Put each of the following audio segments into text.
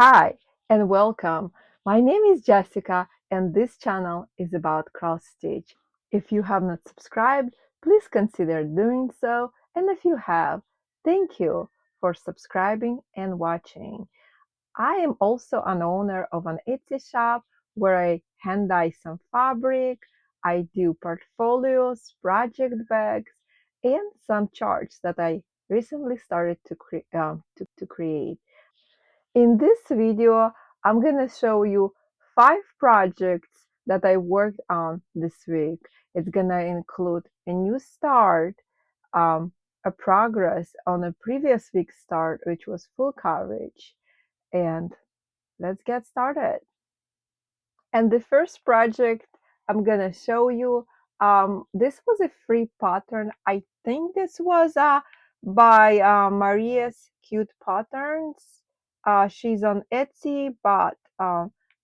Hi and welcome. My name is Jessica and this channel is about cross stitch. If you have not subscribed, please consider doing so, and if you have, thank you for subscribing and watching. I am also an owner of an Etsy shop where I hand dye some fabric, I do portfolios, project bags, and some charts that I recently started to create. In this video, I'm gonna show you 5 projects that I worked on this week. It's gonna include a new start, um, a progress on a previous week's start, which was full coverage, and let's get started. And the first project I'm gonna show you, this was a free pattern. I think this was by Maria's Cute Patterns. She's on Etsy, but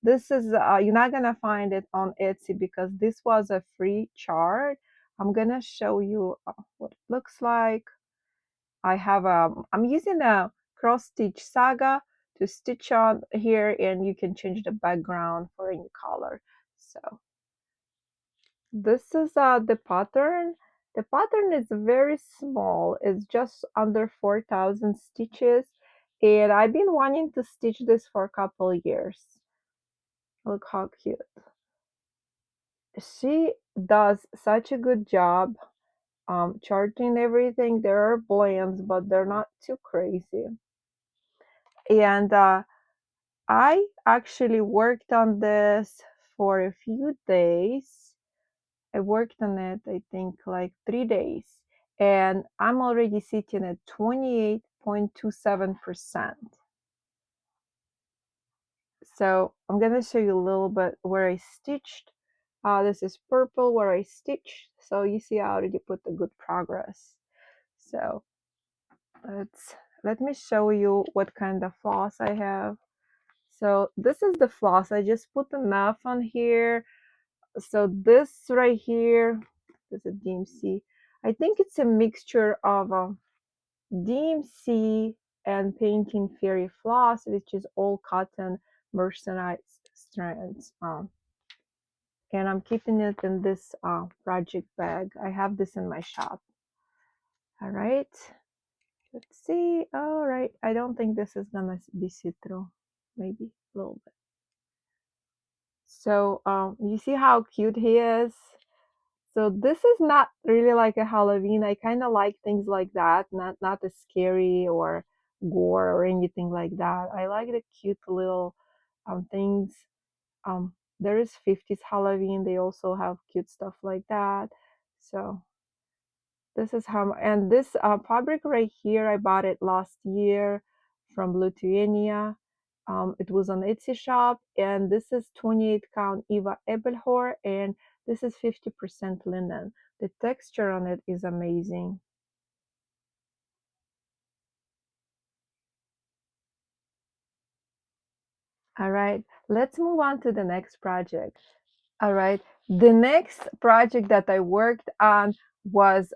this is you're not gonna find it on Etsy because this was a free chart. I'm gonna show you what it looks like. I'm using a cross stitch saga to stitch on here, and you can change the background for any color. So this is the pattern. The pattern is very small. It's just under 4,000 stitches, and I've been wanting to stitch this for a couple years. Look how cute. She does such a good job charting everything. There are blends, but they're not too crazy. And I actually worked on this for a few days. I worked on it, I think, like 3 days, and I'm already sitting at 28.27%. So I'm gonna show you a little bit where I stitched. This is purple where I stitched. So you see I already put the good progress. So let me show you what kind of floss I have. So this is the floss. I just put enough on here. So this right here, this is a DMC. I think it's a mixture of DMC and Painting Fairy floss, which is all cotton mercerized strands. And I'm keeping it in this project bag. I have this in my shop. All right. Let's see. All right. I don't think this is gonna be see-through. Maybe a little bit. So you see how cute he is? So this is not really like a Halloween. I kind of like things like that, not as scary or gore or anything like that. I like the cute little things. There is 50s Halloween. They also have cute stuff like that. So this is how, and this fabric right here, I bought it last year from Lithuania. It was on Etsy shop, and this is 28 count Eva Ebelhor, and this is 50% linen. The texture on it is amazing. All right, let's move on to the next project. All right. The next project that I worked on was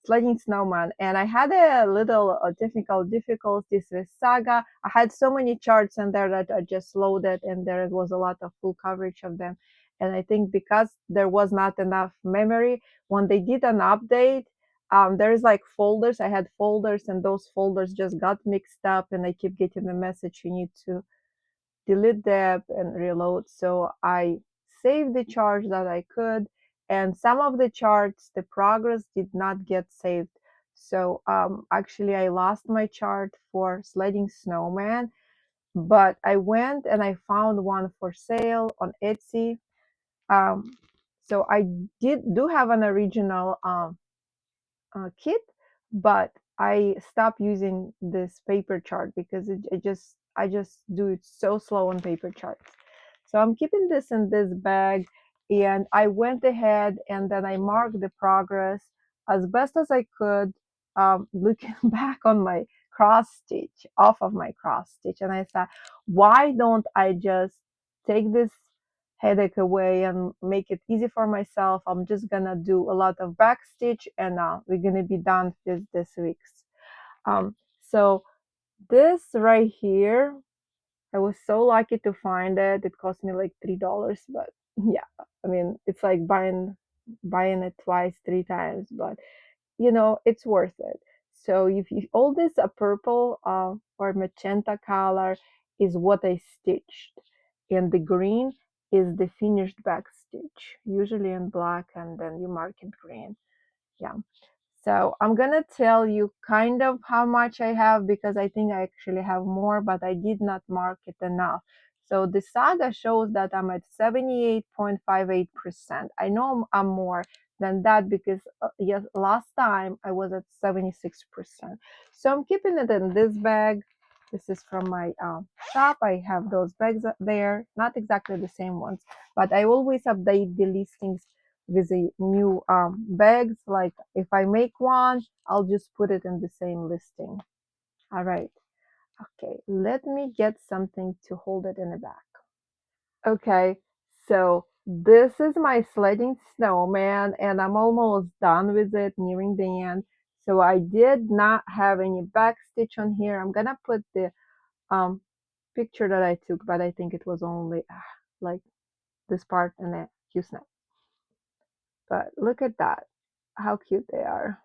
Sledding Snowman, and I had a little technical difficulties with Saga. I had so many charts in there that I just loaded, and there was a lot of full coverage of them. And I think because there was not enough memory, when they did an update, there's like folders. I had folders, and those folders just got mixed up, and I keep getting the message you need to delete the app and reload. So I saved the charts that I could, and some of the charts, the progress did not get saved. So actually, I lost my chart for Sledding Snowman, but I went and I found one for sale on Etsy. Um, so I do have an original kit, but I stopped using this paper chart because I just do it so slow on paper charts. So I'm keeping this in this bag, and I went ahead and then I marked the progress as best as I could, looking back on my cross stitch, off of my cross stitch, and I thought, why don't I just take this headache away and make it easy for myself? I'm just gonna do a lot of back stitch, and we're gonna be done with this week's. So this right here, I was so lucky to find it. It cost me like $3, but yeah, I mean, it's like buying it twice, three times, but it's worth it. So if you all this purple or magenta color is what I stitched, and the green is the finished back stitch, usually in black, and then you mark it green. Yeah. So I'm gonna tell you kind of how much I have because I think I actually have more, but I did not mark it enough. So the saga shows that I'm at 78.58%. I know I'm more than that because yes, last time I was at 76%. So I'm keeping it in this bag. This is from my shop. I have those bags there, not exactly the same ones, but I always update the listings with the new bags. Like if I make one, I'll just put it in the same listing. All right. Okay. Let me get something to hold it in the back. Okay. So this is my sledding snowman and I'm almost done with it, nearing the end. So I did not have any back stitch on here. I'm gonna put the um picture that I took, but I think it was only like this part and a few snaps. But look at that, how cute they are.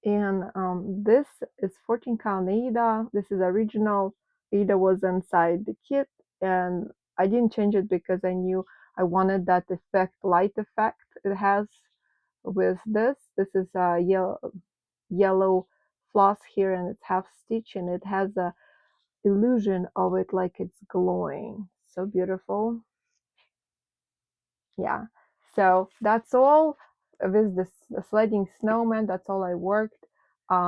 And this is 14 count Ada. This is original. Ada was inside the kit, and I didn't change it because I knew I wanted that effect, light effect it has with this. This is a yellow floss here, and it's half stitch, and it has a illusion of it like it's glowing. So beautiful. Yeah, so that's all with the sledding snowman. That's all I worked.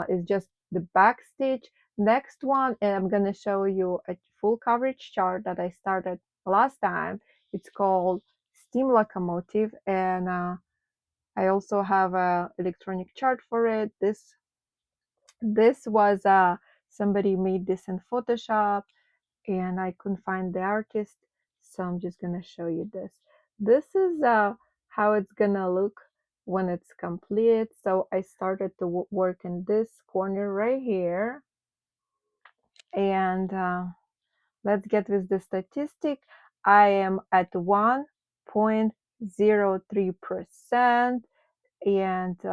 Is just the back stitch. Next one, and I'm gonna show you a full coverage chart that I started last time. It's called steam locomotive, and I also have a electronic chart for it. This was somebody made this in Photoshop and I couldn't find the artist, so I'm just gonna show you this. This is how it's gonna look when it's complete. So I started to work in this corner right here, and let's get with the statistic. I am at 1.03%, and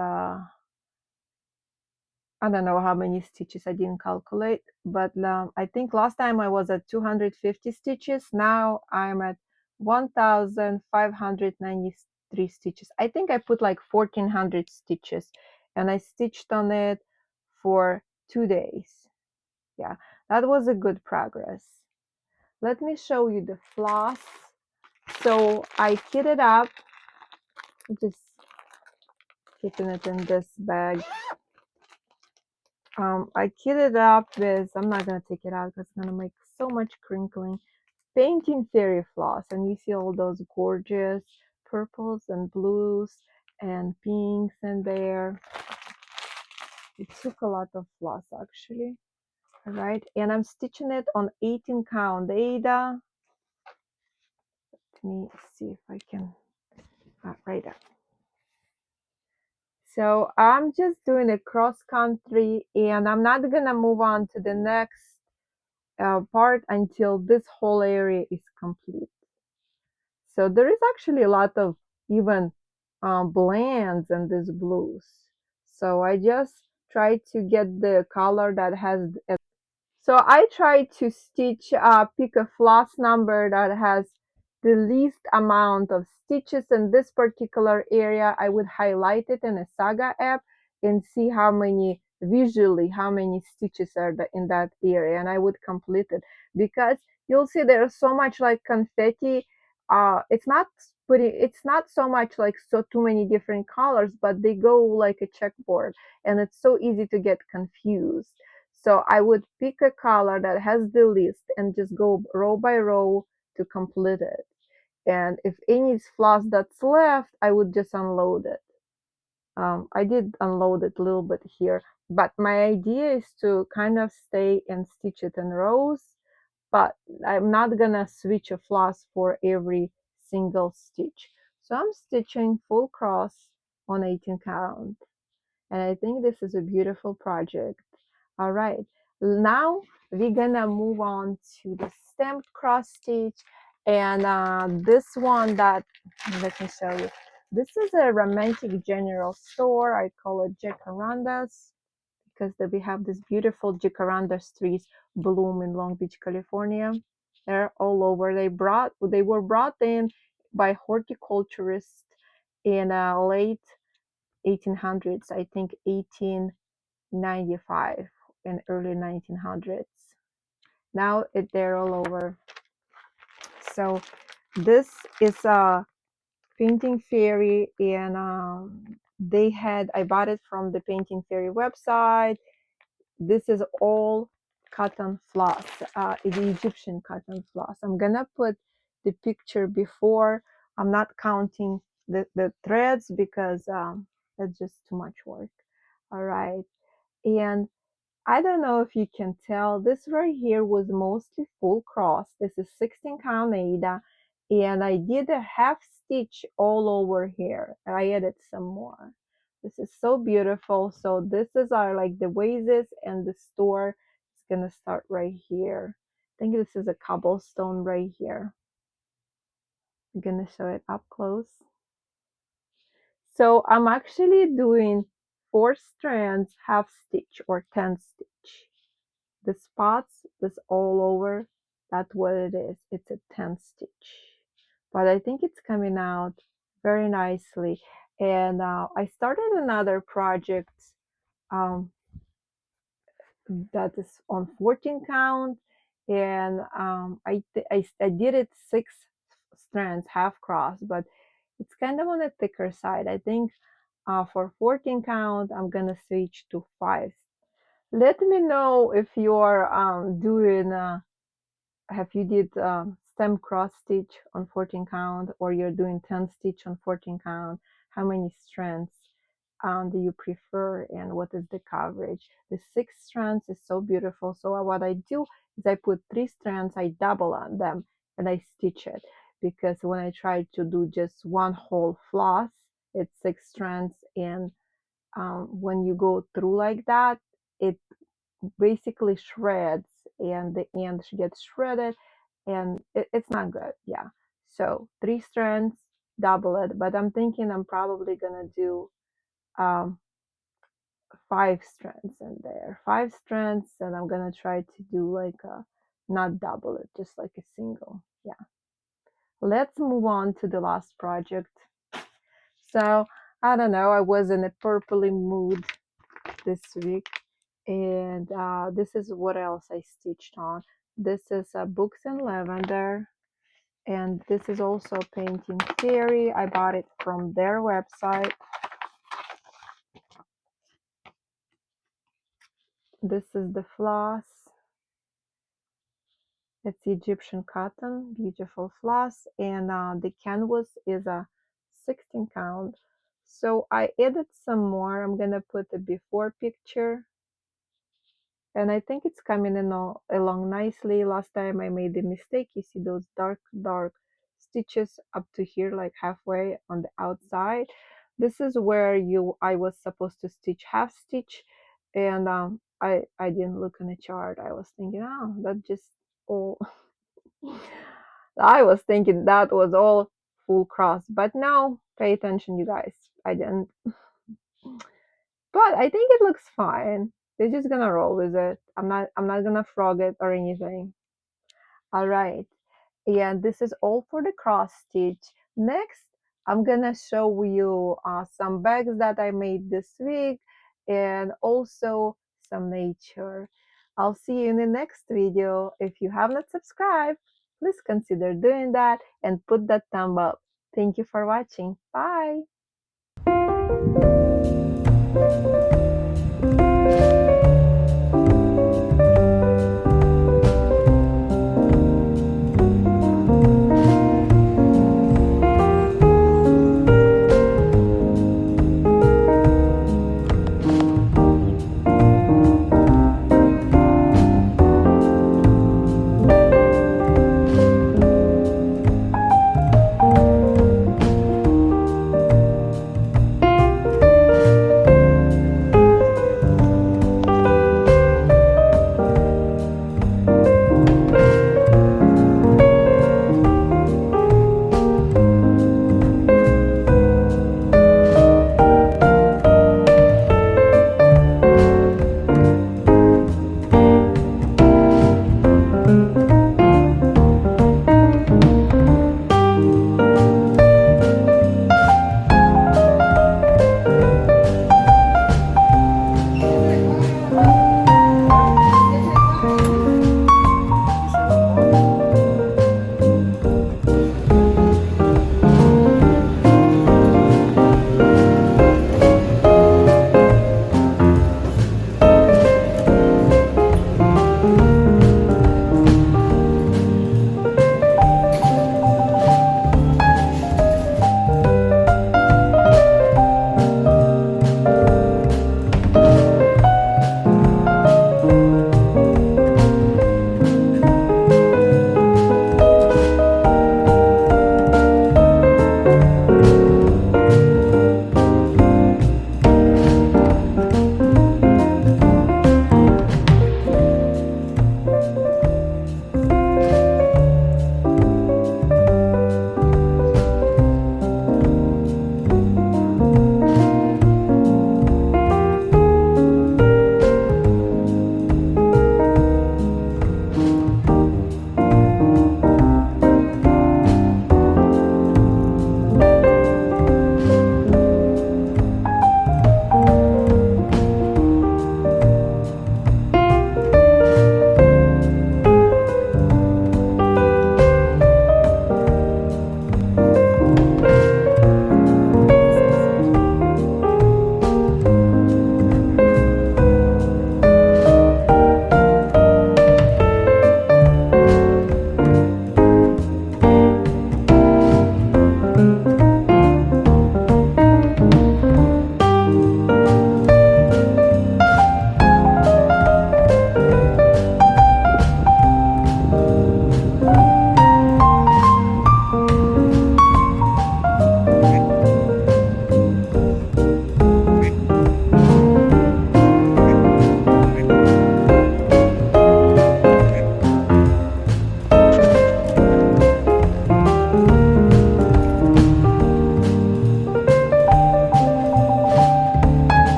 I don't know how many stitches, I didn't calculate, but I think last time I was at 250 stitches. Now I'm at 1,593 stitches. I think I put like 1,400 stitches and I stitched on it for 2 days. Yeah, that was a good progress. Let me show you the floss. So I kitted up, just keeping it in this bag. I kitted up with, I'm not going to take it out because it's going to make so much crinkling, painting fairy floss. And you see all those gorgeous purples and blues and pinks in there. It took a lot of floss actually. All right. And I'm stitching it on 18 count Ada. Let me see if I can, right up. So I'm just doing a cross country and I'm not going to move on to the next part until this whole area is complete. So there is actually a lot of even blends in these blues. So I just try to get the color that has. So I try to stitch, pick a floss number that has the least amount of stitches in this particular area. I would highlight it in a Saga app and see how many, visually, how many stitches are in that area. And I would complete it because you'll see there's so much like confetti. It's not so much like so too many different colors, but they go like a checkboard and it's so easy to get confused. So I would pick a color that has the list and just go row by row to complete it. And if any floss that's left, I would just unload it. I did unload it a little bit here, but my idea is to kind of stay and stitch it in rows, but I'm not gonna switch a floss for every single stitch. So I'm stitching full cross on 18 count. And I think this is a beautiful project. All right. Now we're gonna move on to the stamped cross stitch, and this one that, let me show you. This is a romantic general store. I call it Jacarandas because we have this beautiful jacarandas trees bloom in Long Beach, California. They're all over. They were brought in by horticulturists in late 1800s, I think 1895 and early 1900s. Now they're all over. So this is a painting fairy, and I bought it from the painting fairy website. This is all cotton floss, the Egyptian cotton floss. I'm gonna put the picture before. I'm not counting the threads because that's just too much work. All right, and I don't know if you can tell, this right here was mostly full cross. This is 16 count Aida, and I did a half stitch all over here. I added some more. This is so beautiful. So this is our like the vases, and the store is gonna start right here. I think this is a cobblestone right here. I'm gonna show it up close. So I'm actually doing 4 strands half stitch or 10 stitch. The spots is all over. That's what it is. It's a 10 stitch, but I think it's coming out very nicely. And I started another project um, that is on 14 count, and I did it 6 strands half cross, but it's kind of on the thicker side. I think for 14 count I'm gonna switch to 5. Let me know if you're doing have you did stem cross stitch on 14 count, or you're doing 10 stitch on 14 count. How many strands do you prefer, and what is the coverage? The 6 strands is so beautiful. So what I do is I put 3 strands, I double on them, and I stitch it, because when I try to do just one whole floss, it's 6 strands, and when you go through like that, it basically shreds, and the end gets shredded, and it's not good. Yeah, so 3 strands, double it, but I'm thinking I'm probably gonna do um 5 strands in there, 5 strands, and I'm gonna try to do like a, not double it, just like a single. Yeah, let's move on to the last project. So I don't know, I was in a purpley mood this week, and this is what else I stitched on. This is Books in Lavender, and this is also Painting Theory. I bought it from their website. This is the floss. It's Egyptian cotton, beautiful floss, and the canvas is a 16 count. So I added some more. I'm gonna put a before picture, and I think it's coming in along nicely. Last time I made the mistake. You see those dark stitches up to here, like halfway on the outside. This is where I was supposed to stitch half stitch, and I didn't look in the chart. I was thinking, oh, that just all. I was thinking that was all full cross, but no. Pay attention, you guys. I didn't. But I think it looks fine. They're just gonna roll with it. I'm not gonna frog it or anything. All right. And this is all for the cross stitch. Next, I'm gonna show you some bags that I made this week, and also some nature. I'll see you in the next video. If you have not subscribed, please consider doing that and put that thumb up. Thank you for watching. Bye.